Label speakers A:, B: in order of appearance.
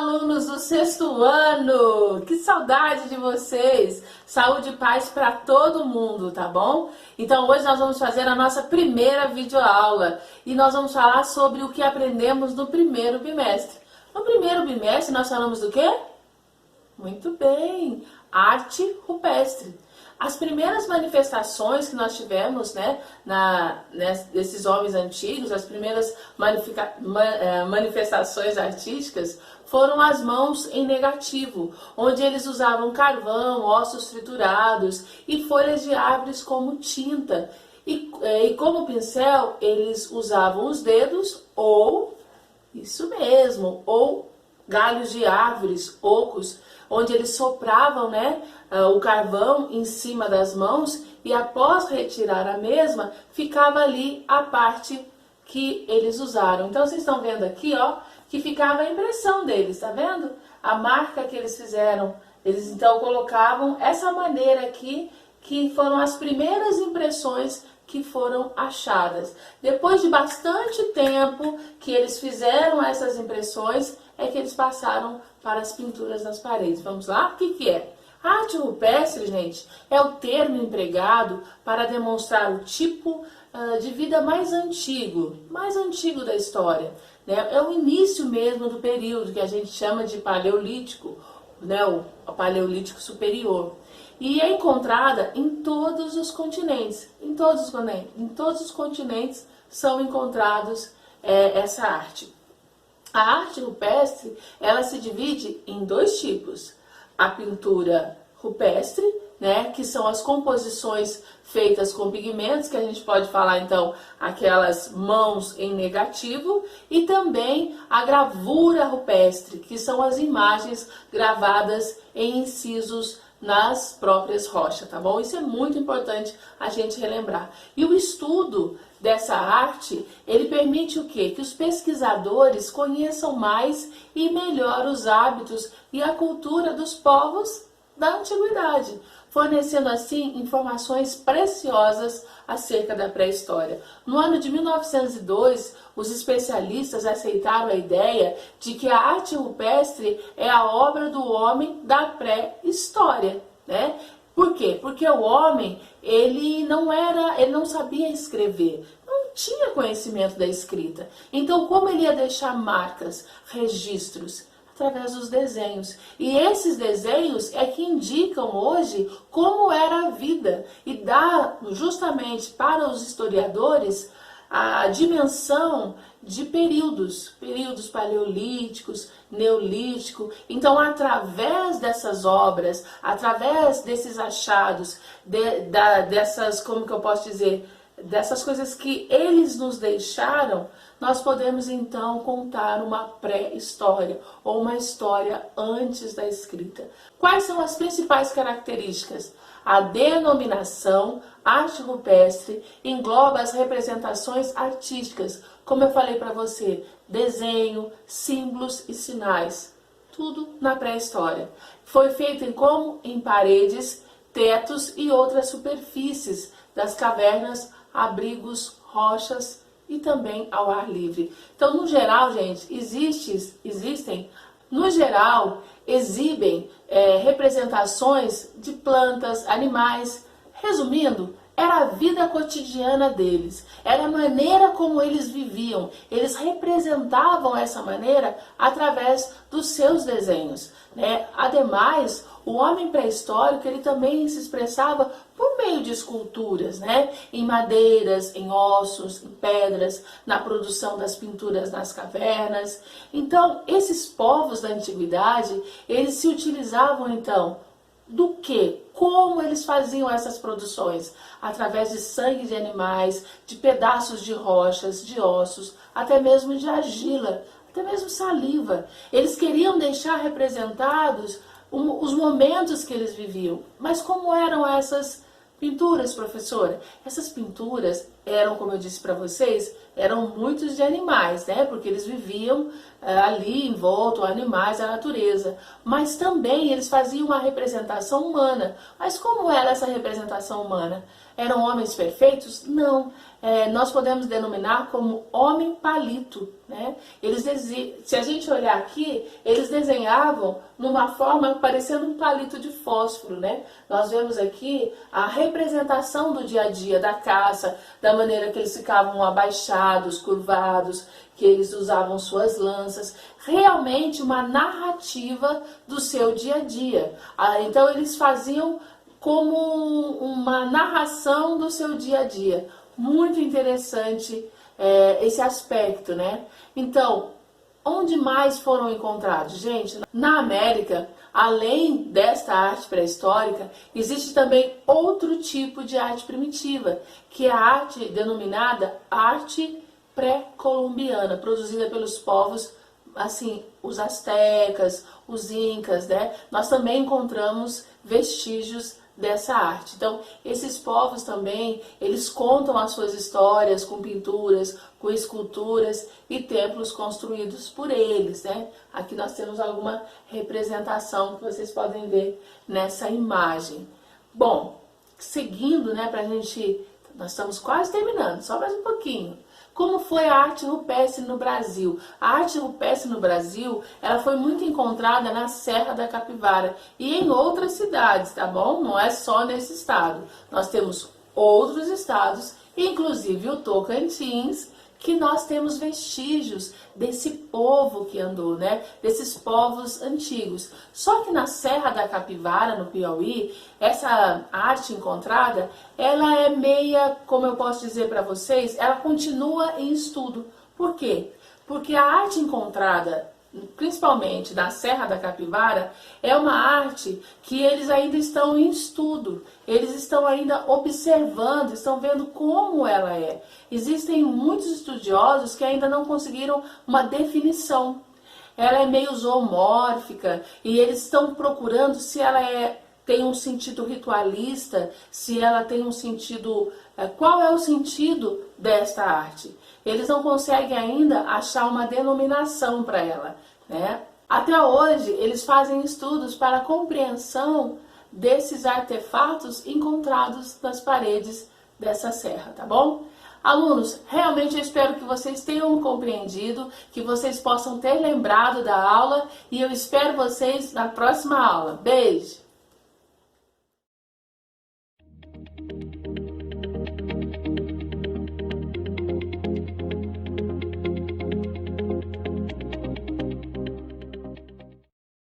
A: alunos do sexto ano! Que saudade de vocês! Saúde e paz para todo mundo, tá bom? Então hoje nós vamos fazer a nossa primeira videoaula e nós vamos falar sobre o que aprendemos no primeiro bimestre. No primeiro bimestre nós falamos do quê? Muito bem! Arte rupestre. As primeiras manifestações que nós tivemos, desses homens antigos, as primeiras manifestações artísticas foram as mãos em negativo, onde eles usavam carvão, ossos triturados e folhas de árvores como tinta. E como pincel, eles usavam os dedos ou, isso mesmo, ou galhos de árvores, ocos, onde eles sopravam o carvão em cima das mãos e após retirar a mesma, ficava ali a parte que eles usaram. Então vocês estão vendo aqui, ó, que ficava a impressão deles, tá vendo? A marca que eles fizeram. Eles então colocavam essa maneira aqui, que foram as primeiras impressões que foram achadas. Depois de bastante tempo que eles fizeram essas impressões, é que eles passaram para as pinturas nas paredes. Vamos lá? O que é? A arte rupestre, gente, é o termo empregado para demonstrar o tipo de vida mais antigo da história. É o início mesmo do período que a gente chama de paleolítico, o paleolítico superior. E é encontrada em todos os continentes. Em todos os continentes são encontrados essa arte. A arte rupestre, ela se divide em dois tipos. A pintura rupestre, que são as composições feitas com pigmentos, que a gente pode falar então aquelas mãos em negativo, e também a gravura rupestre, que são as imagens gravadas em incisos nas próprias rochas, tá bom? Isso é muito importante a gente relembrar. E o estudo dessa arte, ele permite o quê? Que os pesquisadores conheçam mais e melhor os hábitos e a cultura dos povos da antiguidade, fornecendo assim informações preciosas acerca da pré-história. No ano de 1902, os especialistas aceitaram a ideia de que a arte rupestre é a obra do homem da pré-história, Por quê? Porque o homem, ele não sabia escrever, não tinha conhecimento da escrita. Então, como ele ia deixar marcas, registros? Através dos desenhos. E esses desenhos é que indicam hoje como era a vida e dá justamente para os historiadores a dimensão de períodos paleolíticos, neolítico. Então, através dessas obras, através desses achados, dessas, como que eu posso dizer, dessas coisas que eles nos deixaram, nós podemos então contar uma pré-história ou uma história antes da escrita. Quais são as principais características? A denominação arte rupestre engloba as representações artísticas, como eu falei para você, desenho, símbolos e sinais, tudo na pré-história. Foi feito em paredes, tetos e outras superfícies das cavernas, abrigos, rochas e também ao ar livre. Então, no geral, gente, exibem representações de plantas, animais. Resumindo, era a vida cotidiana deles, era a maneira como eles viviam. Eles representavam essa maneira através dos seus desenhos. Ademais, o homem pré-histórico, ele também se expressava por meio de esculturas, em madeiras, em ossos, em pedras, na produção das pinturas nas cavernas. Então, esses povos da antiguidade, eles se utilizavam então do quê? Como eles faziam essas produções? Através de sangue de animais, de pedaços de rochas, de ossos, até mesmo de argila, até mesmo saliva. Eles queriam deixar representados os momentos que eles viviam. Mas como eram essas pinturas, professora? Essas pinturas eram, como eu disse para vocês, eram muitos de animais, Porque eles viviam ali em volta, animais, a natureza. Mas também eles faziam uma representação humana. Mas como era essa representação humana? Eram homens perfeitos? Não. nós podemos denominar como homem palito, né? Se a gente olhar aqui, eles desenhavam numa forma parecendo um palito de fósforo, né? Nós vemos aqui a representação do dia a dia da caça, da maneira que eles ficavam abaixados, curvados, que eles usavam suas lanças, realmente uma narrativa do seu dia a dia. Então eles faziam como uma narração do seu dia a dia. Muito interessante esse aspecto, né? Então, onde mais foram encontrados? Gente, na América, além desta arte pré-histórica, existe também outro tipo de arte primitiva, que é a arte denominada arte pré-colombiana, produzida pelos povos, assim, os astecas, os incas, né? Nós também encontramos vestígios dessa arte. Então, esses povos também, eles contam as suas histórias com pinturas, com esculturas e templos construídos por eles, né? Aqui nós temos alguma representação que vocês podem ver nessa imagem. Bom, seguindo, né, nós estamos quase terminando, só mais um pouquinho. Como foi a arte rupestre no Brasil? A arte rupestre no Brasil, ela foi muito encontrada na Serra da Capivara e em outras cidades, tá bom? Não é só nesse estado. Nós temos outros estados, inclusive o Tocantins, que nós temos vestígios desse povo que andou, né? Desses povos antigos. Só que na Serra da Capivara, no Piauí, essa arte encontrada, ela é meia, como eu posso dizer para vocês, ela continua em estudo. Por quê? Porque a arte encontrada, principalmente da Serra da Capivara, é uma arte que eles ainda estão em estudo, eles estão ainda observando, estão vendo como ela é. Existem muitos estudiosos que ainda não conseguiram uma definição. Ela é meio zoomórfica e eles estão procurando se ela tem um sentido ritualista, se ela tem um sentido... Qual é o sentido desta arte? Eles não conseguem ainda achar uma denominação para ela, né? Até hoje, eles fazem estudos para a compreensão desses artefatos encontrados nas paredes dessa serra, tá bom? Alunos, realmente eu espero que vocês tenham compreendido, que vocês possam ter lembrado da aula e eu espero vocês na próxima aula. Beijo!